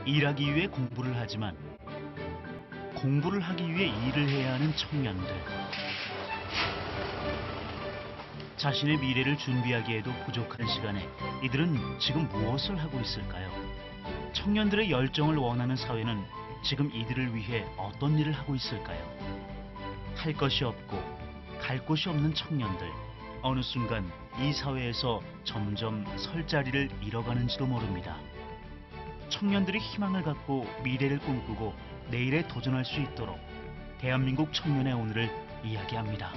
일하기 위해 공부를 하지만 공부를 하기 위해 일을 해야 하는 청년들. 자신의 미래를 준비하기에도 부족한 시간에 이들은 지금 무엇을 하고 있을까요? 청년들의 열정을 원하는 사회는 지금 이들을 위해 어떤 일을 하고 있을까요? 할 것이 없고 갈 곳이 없는 청년들. 어느 순간 이 사회에서 점점 설 자리를 잃어가는지도 모릅니다. 청년들이 희망을 갖고 미래를 꿈꾸고 내일에 도전할 수 있도록 대한민국 청년의 오늘을 이야기합니다.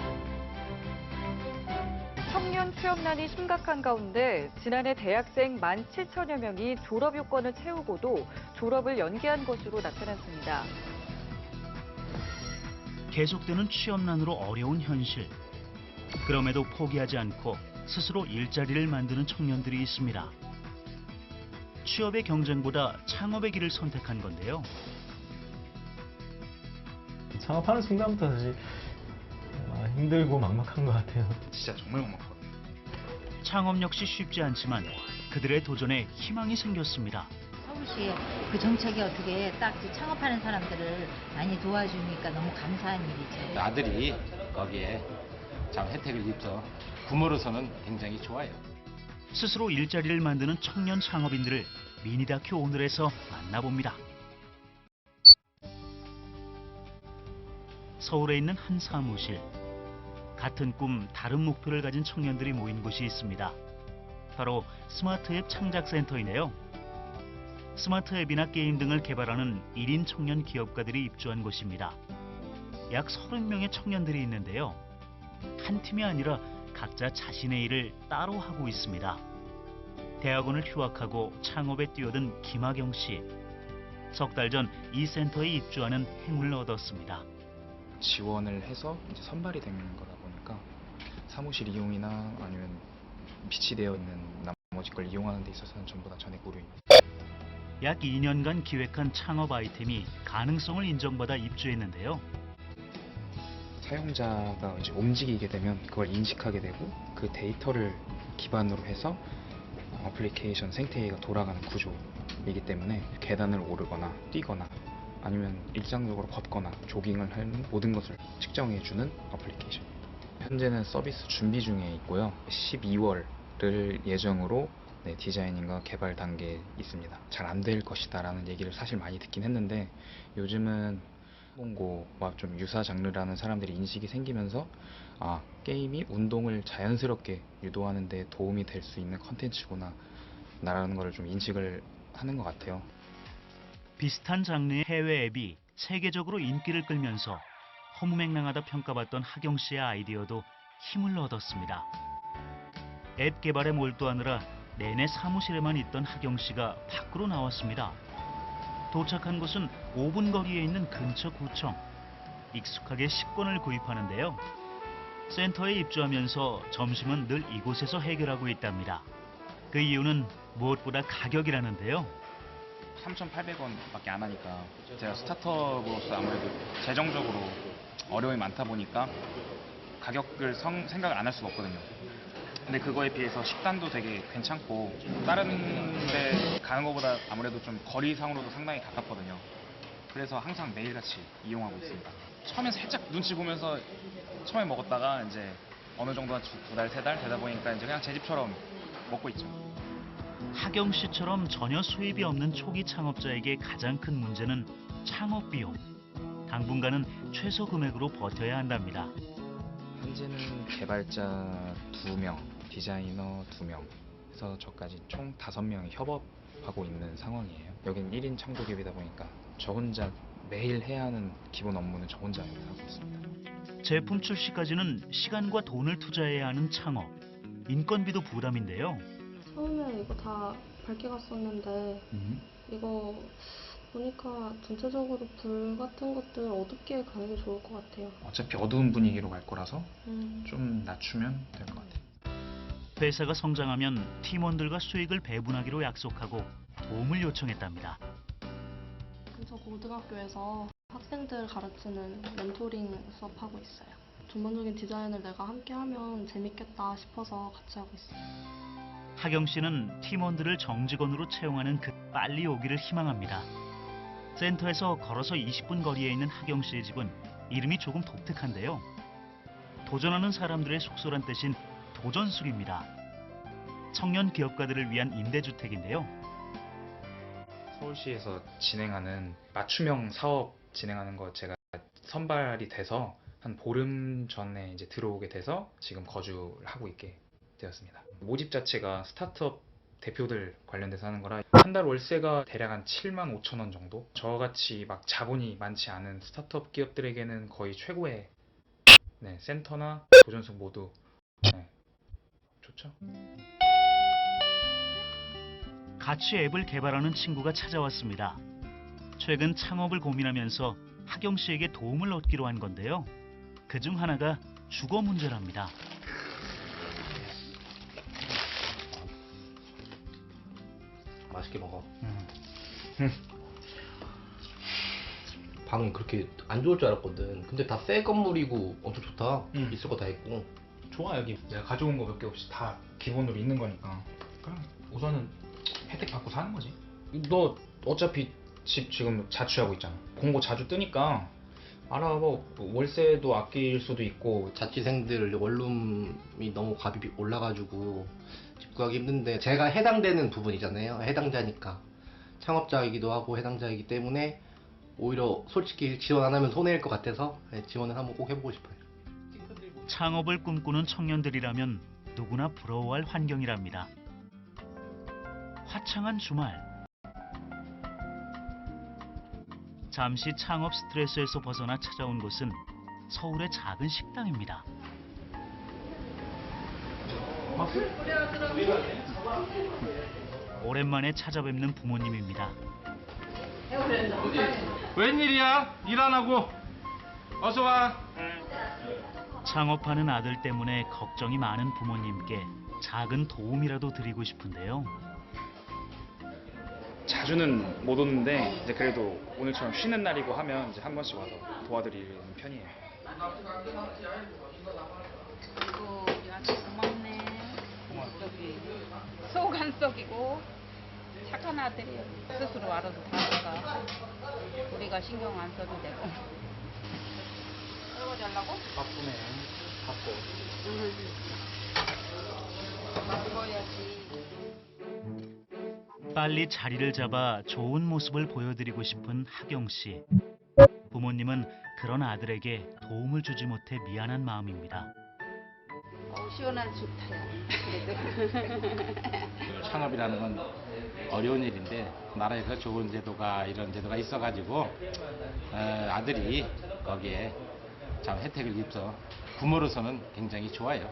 청년 취업난이 심각한 가운데 지난해 대학생 17,000여 명이 졸업 요건을 채우고도 졸업을 연기한 것으로 나타났습니다. 계속되는 취업난으로 어려운 현실. 그럼에도 포기하지 않고 스스로 일자리를 만드는 청년들이 있습니다. 취업의 경쟁보다 창업의 길을 선택한 건데요. 창업하는 순간부터 사실 힘들고 막막한 것 같아요. 진짜 정말 막막하거든요. 창업 역시 쉽지 않지만 그들의 도전에 희망이 생겼습니다. 서울시의 그 정책이 어떻게 딱 창업하는 사람들을 많이 도와주니까 너무 감사한 일이죠. 아들이 거기에 참 혜택을 입서 부모로서는 굉장히 좋아요. 스스로 일자리를 만드는 청년 창업인들을 미니다큐 오늘에서 만나봅니다. 서울에 있는 한 사무실. 같은 꿈, 다른 목표를 가진 청년들이 모인 곳이 있습니다. 바로 스마트 앱 창작센터이네요. 스마트 앱이나 게임 등을 개발하는 1인 청년 기업가들이 입주한 곳입니다. 약 30명의 청년들이 있는데요. 한 팀이 아니라 각자 자신의 일을 따로 하고 있습니다. 대학원을 휴학하고 창업에 뛰어든 김하경 씨. 석 달 전 이 센터에 입주하는 행운을 얻었습니다. 지원을 해서 이제 선발이 된 거다 보니까 사무실 이용이나 아니면 비치되어 있는 나머지 걸 이용하는 데 있어서는 전부 다 전액 무료입니다. 약 2년간 기획한 창업 아이템이 가능성을 인정받아 입주했는데요. 사용자가 이제 움직이게 되면 그걸 인식하게 되고 그 데이터를 기반으로 해서 어플리케이션 생태계가 돌아가는 구조이기 때문에 계단을 오르거나 뛰거나 아니면 일상적으로 걷거나 조깅을 하는 모든 것을 측정해주는 어플리케이션입니다. 현재는 서비스 준비 중에 있고요. 12월을 예정으로 디자이닝과 개발 단계에 있습니다. 잘 안 될 것이다 라는 얘기를 사실 많이 듣긴 했는데 요즘은 홍보와 좀 유사 장르라는 사람들이 인식이 생기면서 게임이 운동을 자연스럽게 유도하는 데 도움이 될 수 있는 컨텐츠구나 라는 걸 좀 인식을 하는 것 같아요. 비슷한 장르의 해외 앱이 세계적으로 인기를 끌면서 허무맹랑하다 평가받던 하경 씨의 아이디어도 힘을 얻었습니다. 앱 개발에 몰두하느라 내내 사무실에만 있던 하경 씨가 밖으로 나왔습니다. 도착한 곳은 5분 거리에 있는 근처 구청. 익숙하게 식권을 구입하는데요. 센터에 입주하면서 점심은 늘 이곳에서 해결하고 있답니다. 그 이유는 무엇보다 가격이라는데요. 3,800원밖에 안 하니까 제가 스타트업으로서 아무래도 재정적으로 어려움이 많다 보니까 가격을 생각을 안 할 수가 없거든요. 근데 그거에 비해서 식단도 되게 괜찮고 다른 데 가는 것보다 아무래도 좀 거리상으로도 상당히 가깝거든요. 그래서 항상 매일같이 이용하고 있습니다. 처음엔 살짝 눈치 보면서 처음에 먹었다가 이제 어느 정도 한 두 달, 세 달 되다 보니까 이제 그냥 제 집처럼 먹고 있죠. 하경 씨처럼 전혀 수입이 없는 초기 창업자에게 가장 큰 문제는 창업 비용. 당분간은 최소 금액으로 버텨야 한답니다. 현재는 개발자 2명, 디자이너 2명, 그래서 저까지 총 5명이 협업하고 있는 상황이에요. 여긴 1인 창조기업이다 보니까 저 혼자 매일 해야 하는 기본 업무는 저 혼자 하고 있습니다. 제품 출시까지는 시간과 돈을 투자해야 하는 창업. 인건비도 부담인데요. 처음에 이거 다 밝게 갔었는데 이거 보니까 전체적으로 불 같은 것들 어둡게 가는 게 좋을 것 같아요. 어차피 어두운 분위기로 갈 거라서 좀 낮추면 될 것 같아요. 회사가 성장하면 팀원들과 수익을 배분하기로 약속하고 도움을 요청했답니다. 근처 고등학교에서 학생들 가르치는 멘토링 수업하고 있어요. 전반적인 디자인을 내가 함께 하면 재밌겠다 싶어서 같이 하고 있어요. 하경 씨는 팀원들을 정직원으로 채용하는 그 빨리 오기를 희망합니다. 센터에서 걸어서 20분 거리에 있는 하경 씨의 집은 이름이 조금 독특한데요. 도전하는 사람들의 속소란 뜻인 도전숙입니다. 청년 기업가들을 위한 임대주택인데요. 서울시에서 진행하는 맞춤형 사업 진행하는 거 제가 선발이 돼서 한 보름 전에 이제 들어오게 돼서 지금 거주를 하고 있게 되었습니다. 모집 자체가 스타트업 대표들 관련돼서 하는 거라 한 달 월세가 대략 한 7만 5천 원 정도? 저같이 막 자본이 많지 않은 스타트업 기업들에게는 거의 최고의 센터나 도전숙 모두 좋죠. 같이 앱을 개발하는 친구가 찾아왔습니다. 최근 창업을 고민하면서 하경 씨에게 도움을 얻기로 한 건데요. 그중 하나가 주거 문제랍니다. 맛있게 먹어. 방이 그렇게 안 좋을 줄 알았거든. 근데 다 새 건물이고 엄청 좋다. 있을 거 다 있고. 좋아. 여기 내가 가져온 거 몇 개 없이 다 기본으로 있는 거니까 그럼 우선은 혜택 받고 사는 거지. 너 어차피 집 지금 자취하고 있잖아. 공고 자주 뜨니까 알아. 뭐 월세도 아낄 수도 있고. 자취생들 원룸이 너무 값이 올라가지고 집 구하기 힘든데 제가 해당되는 부분이잖아요. 해당자니까. 창업자이기도 하고 해당자이기 때문에 오히려 솔직히 지원 안 하면 손해일 것 같아서 지원을 한번 꼭 해보고 싶어요. 창업을 꿈꾸는 청년들이라면 누구나 부러워할 환경이랍니다. 화창한 주말. 잠시 창업 스트레스에서 벗어나 찾아온 곳은 서울의 작은 식당입니다. 오랜만에 찾아뵙는 부모님입니다. 웬일이야? 일 안 하고 어서 와. 창업하는 아들 때문에 걱정이 많은 부모님께 작은 도움이라도 드리고 싶은데요. 자주는 못 오는데 이제 그래도 오늘처럼 쉬는 날이고 하면 이제 한 번씩 와서 도와드리는 편이에요. 그리고 아주 고맙네. 속 안 썩이고 착한 아들이에요. 스스로 알아서 다 하니까 우리가 신경 안 써도 되고. 설거지 하려고? 바쁘네. 바빠. 바꿔야지. 빨리 자리를 잡아 좋은 모습을 보여드리고 싶은 하경 씨. 부모님은 그런 아들에게 도움을 주지 못해 미안한 마음입니다. 시원한 좋다요. 그래도. 창업이라는 건 어려운 일인데 나라에서 좋은 제도가 이런 제도가 있어가지고 아들이 거기에 참 혜택을 입서 부모로서는 굉장히 좋아요.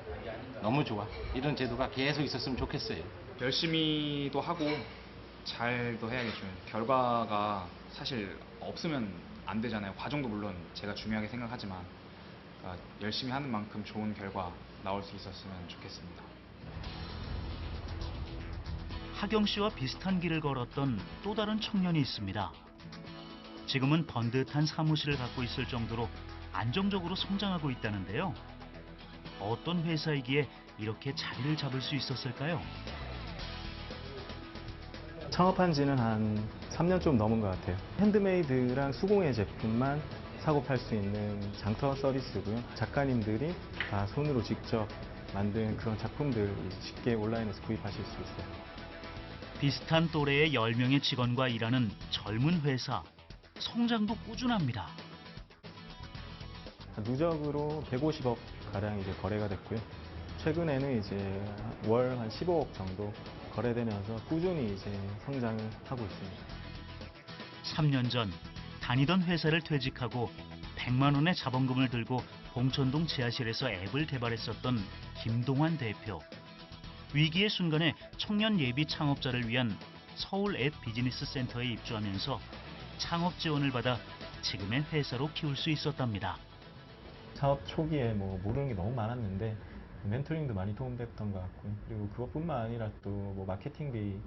너무 좋아. 이런 제도가 계속 있었으면 좋겠어요. 열심히도 하고 잘도 해야겠죠. 결과가 사실 없으면 안 되잖아요. 과정도 물론 제가 중요하게 생각하지만 그러니까 열심히 하는 만큼 좋은 결과 나올 수 있었으면 좋겠습니다. 하경 씨와 비슷한 길을 걸었던 또 다른 청년이 있습니다. 지금은 번듯한 사무실을 갖고 있을 정도로 안정적으로 성장하고 있다는데요. 어떤 회사이기에 이렇게 자리를 잡을 수 있었을까요? 창업한 지는 한 3년 좀 넘은 것 같아요. 핸드메이드랑 수공예 제품만 사고 팔 수 있는 장터 서비스고요. 작가님들이 다 손으로 직접 만든 그런 작품들 쉽게 온라인에서 구입하실 수 있어요. 비슷한 또래의 10명의 직원과 일하는 젊은 회사. 성장도 꾸준합니다. 누적으로 150억 가량 이제 거래가 됐고요. 최근에는 이제 월 한 15억 정도 거래되면서 꾸준히 이제 성장을 하고 있습니다. 3년 전 다니던 회사를 퇴직하고 100만 원의 자본금을 들고 봉천동 지하실에서 앱을 개발했었던 김동환 대표. 위기의 순간에 청년 예비 창업자를 위한 서울 앱 비즈니스 센터에 입주하면서 창업 지원을 받아 지금의 회사로 키울 수 있었답니다. 사업 초기에 뭐 모르는 게 너무 많았는데 멘토링도 많이 도움됐던 것 같고요. 그리고 그것뿐만 아니라 또 뭐 마케팅비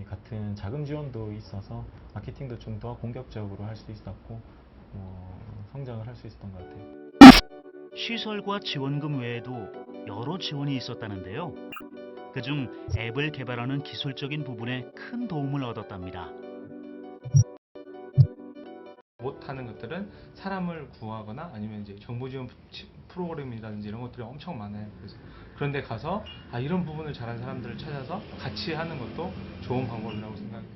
같은 자금 지원도 있어서 마케팅도 좀 더 공격적으로 할 수 있었고 성장을 할 수 있었던 것 같아요. 시설과 지원금 외에도 여러 지원이 있었다는데요. 그중 앱을 개발하는 기술적인 부분에 큰 도움을 얻었답니다. 못하는 것들은 사람을 구하거나 아니면 이제 정보 지원 프로그램이라든지 이런 것들이 엄청 많아요. 그래서 그런데 가서 이런 부분을 잘하는 사람들을 찾아서 같이 하는 것도 좋은 방법이라고 생각해요.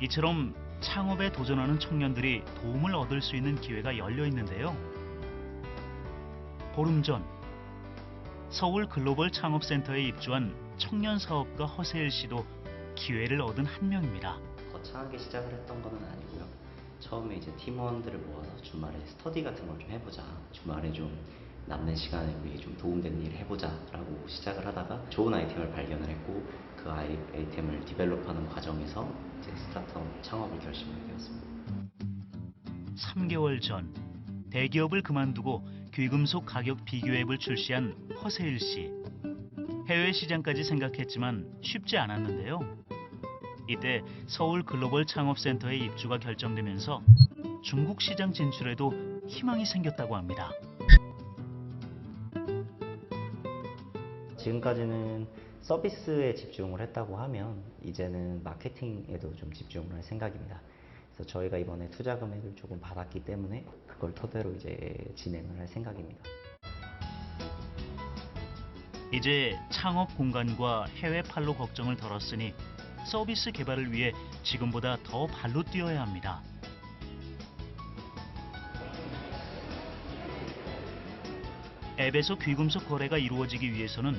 이처럼 창업에 도전하는 청년들이 도움을 얻을 수 있는 기회가 열려 있는데요. 보름 전 서울 글로벌 창업센터에 입주한 청년 사업가 허세일 씨도 기회를 얻은 한 명입니다. 거창하게 시작을 했던 건 아니고요. 처음에 이제 팀원들을 모아서 주말에 스터디 같은 걸 좀 해보자. 주말에 좀 남는 시간에 우리 좀 도움되는 일을 해보자라고 시작을 하다가 좋은 아이템을 발견을 했고 그 아이템을 디벨롭하는 과정에서 이제 스타트업 창업을 결심하게 되었습니다. 3개월 전 대기업을 그만두고 귀금속 가격 비교 앱을 출시한 허세일 씨. 해외 시장까지 생각했지만 쉽지 않았는데요. 이때 서울 글로벌 창업센터에 입주가 결정되면서 중국 시장 진출에도 희망이 생겼다고 합니다. 지금까지는 서비스에 집중을 했다고 하면 이제는 마케팅에도 좀 집중을 할 생각입니다. 그래서 저희가 이번에 투자 금액을 조금 받았기 때문에 그걸 토대로 이제 진행을 할 생각입니다. 이제 창업 공간과 해외 판로 걱정을 덜었으니 서비스 개발을 위해 지금보다 더 발로 뛰어야 합니다. 앱에서 귀금속 거래가 이루어지기 위해서는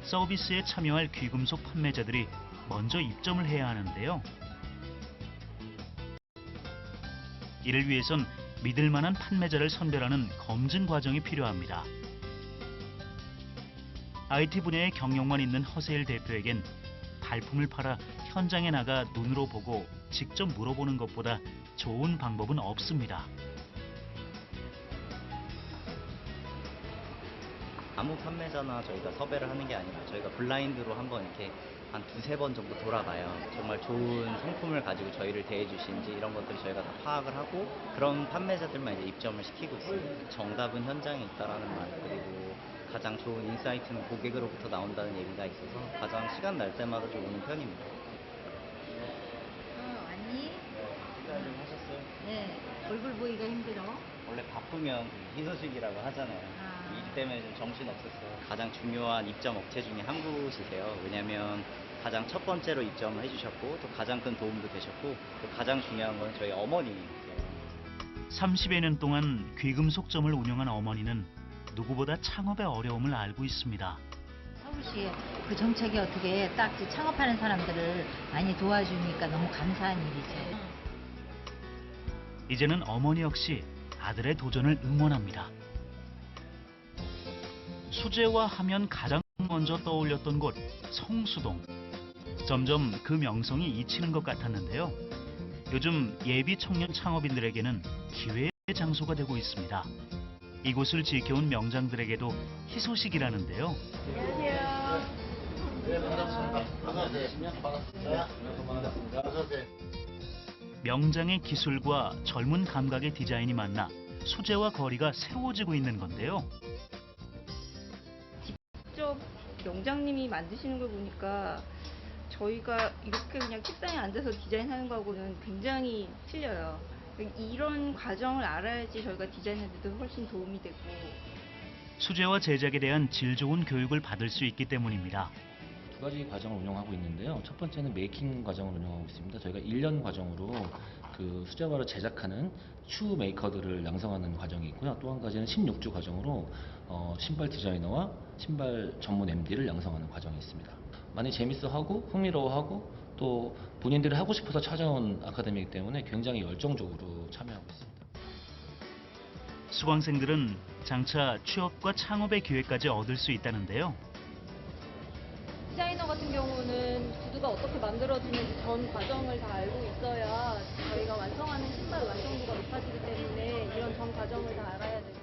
서비스에 참여할 귀금속 판매자들이 먼저 입점을 해야 하는데요. 이를 위해선 믿을 만한 판매자를 선별하는 검증 과정이 필요합니다. IT 분야의 경력만 있는 허세일 대표에겐 발품을 팔아 현장에 나가 눈으로 보고 직접 물어보는 것보다 좋은 방법은 없습니다. 아무 판매자나 저희가 섭외를 하는 게 아니라 저희가 블라인드로 한번 이렇게 한 두세 번 정도 돌아가요. 정말 좋은 상품을 가지고 저희를 대해 주시는지 이런 것들을 저희가 다 파악을 하고 그런 판매자들만 이제 입점을 시키고 있어요. 정답은 현장에 있다라는 말, 그리고 가장 좋은 인사이트는 고객으로부터 나온다는 얘기가 있어서 가장 시간 날 때마다 좀 오는 편입니다. 왔니? 식사 좀 하셨어요? 네. 얼굴 보기가 힘들어. 원래 바쁘면 희소식이라고 하잖아요. 일 때문에 좀 정신 없었어요. 가장 중요한 입점 업체 중에 한 곳이세요. 왜냐면 가장 첫 번째로 입점을 해주셨고 또 가장 큰 도움도 되셨고 또 가장 중요한 건 저희 어머니세요. 30여 년 동안 귀금속점을 운영한 어머니는 누구보다 창업의 어려움을 알고 있습니다. 서울시에 그 정책이 어떻게 딱 창업하는 사람들을 많이 도와주니까 너무 감사한 일이죠. 이제는 어머니 역시 아들의 도전을 응원합니다. 수제화 하면 가장 먼저 떠올렸던 곳 성수동. 점점 그 명성이 잊히는 것 같았는데요. 요즘 예비 청년 창업인들에게는 기회의 장소가 되고 있습니다. 이곳을 지켜온 명장들에게도 희소식이라는데요. 명장의 기술과 젊은 감각의 디자인이 만나 소재와 거리가 새로워지고 있는 건데요. 직접 명장님이 만드시는 걸 보니까 저희가 이렇게 그냥 책상에 앉아서 디자인하는 거하고는 굉장히 틀려요. 이런 과정을 알아야지 저희가 디자이너들도 훨씬 도움이 되고. 수제화 제작에 대한 질 좋은 교육을 받을 수 있기 때문입니다. 두 가지 과정을 운영하고 있는데요. 첫 번째는 메이킹 과정을 운영하고 있습니다. 저희가 1년 과정으로 그 수제화를 제작하는 슈 메이커들을 양성하는 과정이 있고요. 또 한 가지는 16주 과정으로 신발 디자이너와 신발 전문 MD를 양성하는 과정이 있습니다. 많이 재밌어하고 흥미로워하고 또 본인들이 하고 싶어서 찾아온 아카데미이기 때문에 굉장히 열정적으로 참여하고 있습니다. 수강생들은 장차 취업과 창업의 기회까지 얻을 수 있다는데요. 디자이너 같은 경우는 구두가 어떻게 만들어지는지 전 과정을 다 알고 있어야 저희가 완성하는 신발 완성도가 높아지기 때문에 이런 전 과정을 다 알아야 돼요.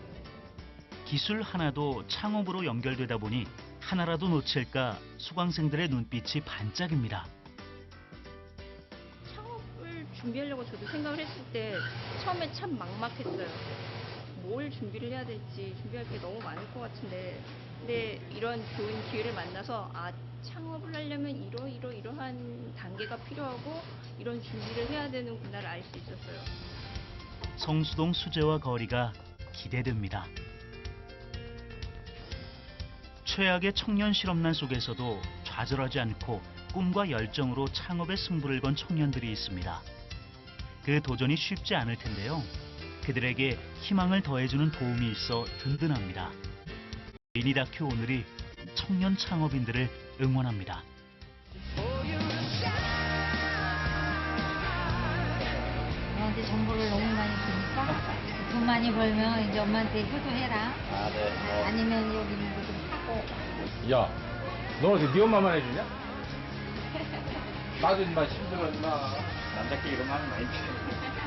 기술 하나도 창업으로 연결되다 보니 하나라도 놓칠까 수강생들의 눈빛이 반짝입니다. 창업을 준비하려고 저도 생각을 했을 때 처음에 참 막막했어요. 뭘 준비를 해야 될지 준비할 게 너무 많을 것 같은데 근데 이런 좋은 기회를 만나서 창업을 하려면 이러한 단계가 필요하고 이런 준비를 해야 되는구나를 알 수 있었어요. 성수동 수제화 거리가 기대됩니다. 최악의 청년 실업난 속에서도 좌절하지 않고 꿈과 열정으로 창업에 승부를 건 청년들이 있습니다. 그 도전이 쉽지 않을 텐데요. 그들에게 희망을 더해주는 도움이 있어 든든합니다. 미니 다큐 오늘이 청년 창업인들을 응원합니다. 엄마한테 정보를 너무 많이 주니까 돈 많이 벌면 이제 엄마한테 효도해라. 네. 아니면 여기 있는 거 좀 사고. 야, 너 어디 네 엄마만 해주냐? 나도 인마 힘들어 인마. 남자끼리 이런 말 하면 많이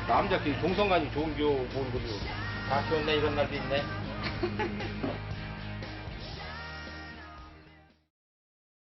남자끼리 동성간이 좋은 교 보는 거죠. 다 좋네 이런 날도 있네.